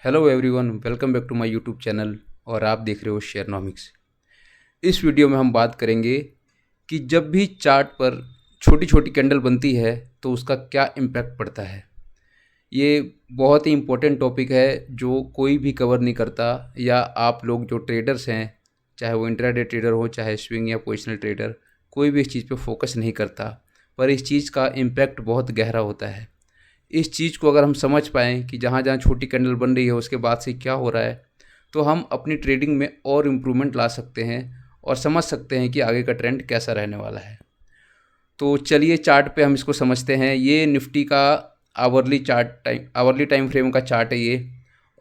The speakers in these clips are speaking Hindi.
Hello everyone, welcome back to my YouTube channel. और आप देख रहे हो शेयरनॉमिक्स। इस वीडियो में हम बात करेंगे कि जब भी चार्ट पर छोटी छोटी कैंडल बनती है तो उसका क्या इम्पैक्ट पड़ता है। ये बहुत ही इम्पोर्टेंट टॉपिक है जो कोई भी कवर नहीं करता, या आप लोग जो ट्रेडर्स हैं, चाहे वो इंट्राडे ट्रेडर हो चाहे स्विंग या पोजिशनल ट्रेडर, कोई भी इस चीज़ पे फोकस नहीं करता। पर इस चीज़ का इम्पैक्ट बहुत गहरा होता है। इस चीज़ को अगर हम समझ पाएँ कि जहाँ जहाँ छोटी कैंडल बन रही है उसके बाद से क्या हो रहा है, तो हम अपनी ट्रेडिंग में और इम्प्रूवमेंट ला सकते हैं और समझ सकते हैं कि आगे का ट्रेंड कैसा रहने वाला है। तो चलिए चार्ट पे हम इसको समझते हैं। ये निफ्टी का आवरली टाइम फ्रेम का चार्ट है ये।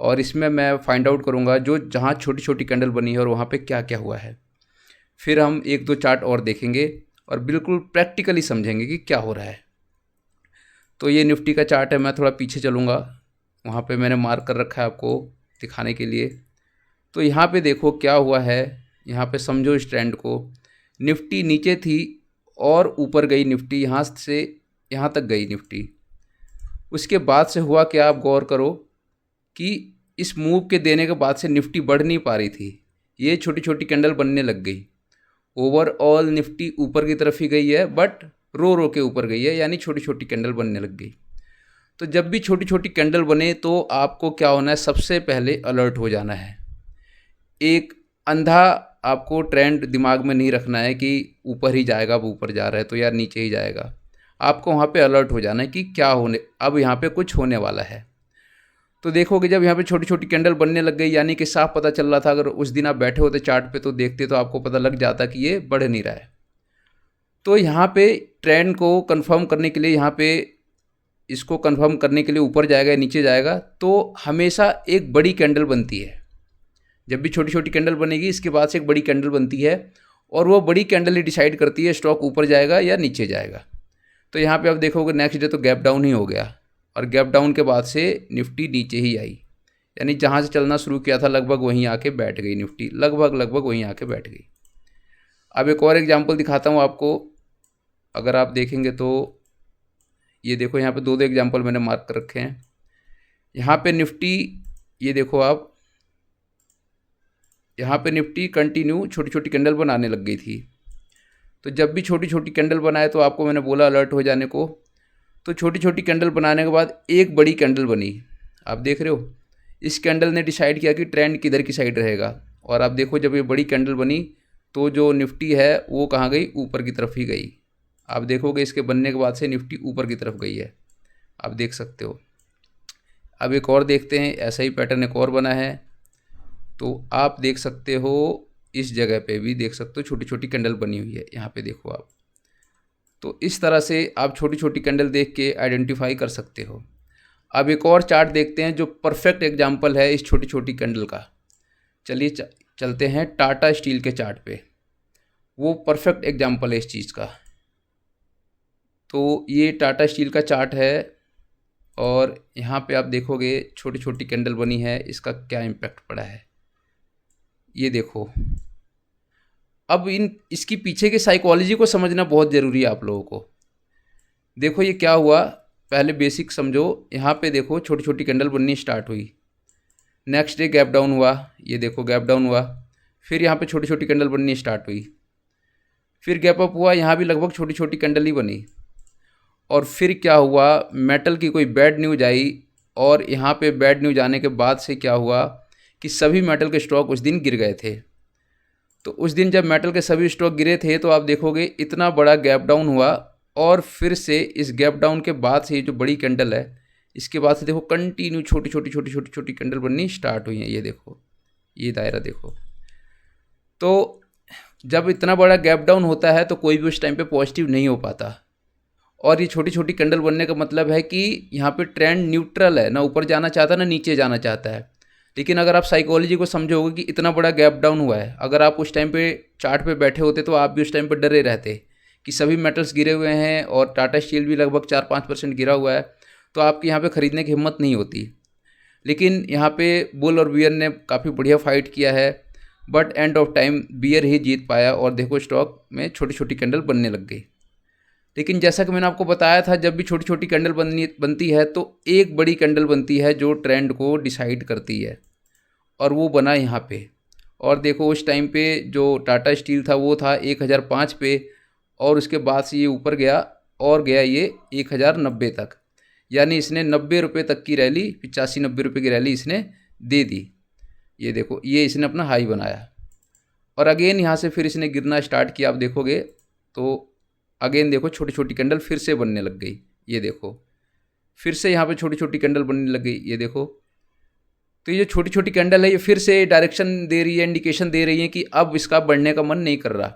और इसमें मैं फाइंड आउट करूँगा जो जहाँ छोटी छोटी कैंडल बनी है और वहाँ पे क्या क्या हुआ है। फिर हम एक दो चार्ट और देखेंगे और बिल्कुल प्रैक्टिकली समझेंगे कि क्या हो रहा है। तो ये निफ्टी का चार्ट है। मैं थोड़ा पीछे चलूँगा, वहाँ पे मैंने मार्क कर रखा है आपको दिखाने के लिए। तो यहाँ पे देखो क्या हुआ है, यहाँ पे समझो इस ट्रेंड को। निफ्टी नीचे थी और ऊपर गई निफ्टी, यहाँ से यहाँ तक गई निफ्टी। उसके बाद से हुआ क्या, आप गौर करो कि इस मूव के देने के बाद से निफ्टी बढ़ नहीं पा रही थी। ये छोटी छोटी कैंडल बनने लग गई। ओवरऑल निफ्टी ऊपर की तरफ ही गई है, बट रो रो के ऊपर गई है, यानी छोटी छोटी कैंडल बनने लग गई। तो जब भी छोटी छोटी कैंडल बने तो आपको क्या होना है, सबसे पहले अलर्ट हो जाना है। एक अंधा आपको ट्रेंड दिमाग में नहीं रखना है कि ऊपर ही जाएगा, अब ऊपर जा रहा है तो यार नीचे ही जाएगा। आपको वहाँ पे अलर्ट हो जाना है कि क्या होने, अब यहाँ पे कुछ होने वाला है। तो देखोगे जब यहाँ पे छोटी छोटी कैंडल बनने लग गई, यानी कि साफ पता चल रहा था। अगर उस दिन आप बैठे होते चार्ट पे तो देखते तो आपको पता लग जाता कि ये बढ़ नहीं रहा है। तो यहाँ पे ट्रेंड को कंफर्म करने के लिए, यहाँ पे इसको कंफर्म करने के लिए ऊपर जाएगा या नीचे जाएगा, तो हमेशा एक बड़ी कैंडल बनती है। जब भी छोटी छोटी कैंडल बनेगी इसके बाद से एक बड़ी कैंडल बनती है, और वो बड़ी कैंडल ही डिसाइड करती है स्टॉक ऊपर जाएगा या नीचे जाएगा। तो यहाँ पे आप देखोगे नेक्स्ट डे तो गैप डाउन ही हो गया, और गैप डाउन के बाद से निफ्टी नीचे ही आई, यानी जहाँ से चलना शुरू किया था लगभग वहीं आके बैठ गई निफ्टी, लगभग वहीं आके बैठ गई। अब एक और एग्जाम्पल दिखाता हूँ आपको। अगर आप देखेंगे तो ये देखो, यहाँ पे दो एग्जाम्पल मैंने मार्क कर रखे हैं। यहाँ पे निफ्टी, ये देखो आप, यहाँ पे निफ्टी कंटिन्यू छोटी छोटी कैंडल बनाने लग गई थी। तो जब भी छोटी छोटी कैंडल बनाए तो आपको मैंने बोला अलर्ट हो जाने को। तो छोटी छोटी कैंडल बनाने के बाद एक बड़ी कैंडल बनी, आप देख रहे हो। इस कैंडल ने डिसाइड किया कि ट्रेंड किधर की साइड रहेगा, और आप देखो जब ये बड़ी कैंडल बनी तो जो निफ्टी है वो कहाँ गई, ऊपर की तरफ ही गई। आप देखोगे इसके बनने के बाद से निफ्टी ऊपर की तरफ गई है, आप देख सकते हो। अब एक और देखते हैं, ऐसा ही पैटर्न एक और बना है। तो आप देख सकते हो इस जगह पे भी देख सकते हो छोटी छोटी कैंडल बनी हुई है, यहाँ पे देखो आप। तो इस तरह से आप छोटी छोटी कैंडल देख के आइडेंटिफाई कर सकते हो। अब एक और चार्ट देखते हैं जो परफेक्ट एग्जांपल है इस छोटी छोटी कैंडल का। चलिए चलते हैं टाटा स्टील के चार्ट पे। वो परफेक्ट एग्जांपल है इस चीज़ का। तो ये टाटा स्टील का चार्ट है, और यहाँ पे आप देखोगे छोटी छोटी कैंडल बनी है, इसका क्या इम्पैक्ट पड़ा है ये देखो। अब इसकी पीछे की साइकोलॉजी को समझना बहुत ज़रूरी है आप लोगों को। देखो ये क्या हुआ, पहले बेसिक समझो। यहाँ पे देखो छोटी छोटी कैंडल बननी स्टार्ट हुई, नेक्स्ट डे गैप डाउन हुआ, ये देखो गैप डाउन हुआ। फिर यहाँ पे छोटी छोटी कैंडल बननी स्टार्ट हुई, फिर गैप अप हुआ, यहाँ भी लगभग छोटी छोटी कैंडल ही बनी। और फिर क्या हुआ, मेटल की कोई बैड न्यूज आई, और यहाँ पे बैड न्यूज आने के बाद से क्या हुआ कि सभी मेटल के स्टॉक उस दिन गिर गए थे। तो उस दिन जब मेटल के सभी स्टॉक गिरे थे तो आप देखोगे इतना बड़ा गैप डाउन हुआ, और फिर से इस गैप डाउन के बाद से ये जो बड़ी कैंडल है, इसके बाद से देखो कंटिन्यू छोटी छोटी छोटी छोटी छोटी कैंडल बननी स्टार्ट हुई हैं। ये देखो, ये दायरा देखो। तो जब इतना बड़ा गैप डाउन होता है तो कोई भी उस टाइम पे पॉजिटिव नहीं हो पाता। और ये छोटी छोटी कैंडल बनने का मतलब है कि यहाँ पे ट्रेंड न्यूट्रल है, ना ऊपर जाना चाहता ना नीचे जाना चाहता है। लेकिन अगर आप साइकोलॉजी को समझोगे कि इतना बड़ा गैप डाउन हुआ है, अगर आप उस टाइम पे चार्ट पे बैठे होते तो आप भी उस टाइम पे डरे रहते कि सभी मेटल्स गिरे हुए हैं और टाटा स्टील भी लगभग 4-5% गिरा हुआ है, तो आपकी यहाँ पे ख़रीदने की हिम्मत नहीं होती। लेकिन यहाँ पे बुल और बियर ने काफ़ी बढ़िया फाइट किया है, but end of time Bear ही जीत पाया, और देखो स्टॉक में छोटी छोटी कैंडल बनने लग गई। लेकिन जैसा कि मैंने आपको बताया था, जब भी छोटी छोटी कैंडल बनती है तो एक बड़ी कैंडल बनती है जो ट्रेंड को डिसाइड करती है, और वो बना यहाँ पे। और देखो उस टाइम पे जो टाटा स्टील था वो था 1005 पे, और उसके बाद से ये ऊपर गया और गया ये 1090 तक, यानी इसने 90 रुपये तक की रैली, 85-90 रुपये की रैली इसने दे दी। ये देखो ये इसने अपना हाई बनाया, और अगेन यहाँ से फिर इसने गिरना स्टार्ट किया। आप देखोगे तो अगेन देखो छोटी छोटी कैंडल फिर से बनने लग गई। ये देखो फिर से यहाँ पे छोटी छोटी कैंडल बनने लग गई। ये देखो, तो ये जो छोटी छोटी कैंडल है ये फिर से डायरेक्शन दे रही है, इंडिकेशन दे रही है कि अब इसका बढ़ने का मन नहीं कर रहा।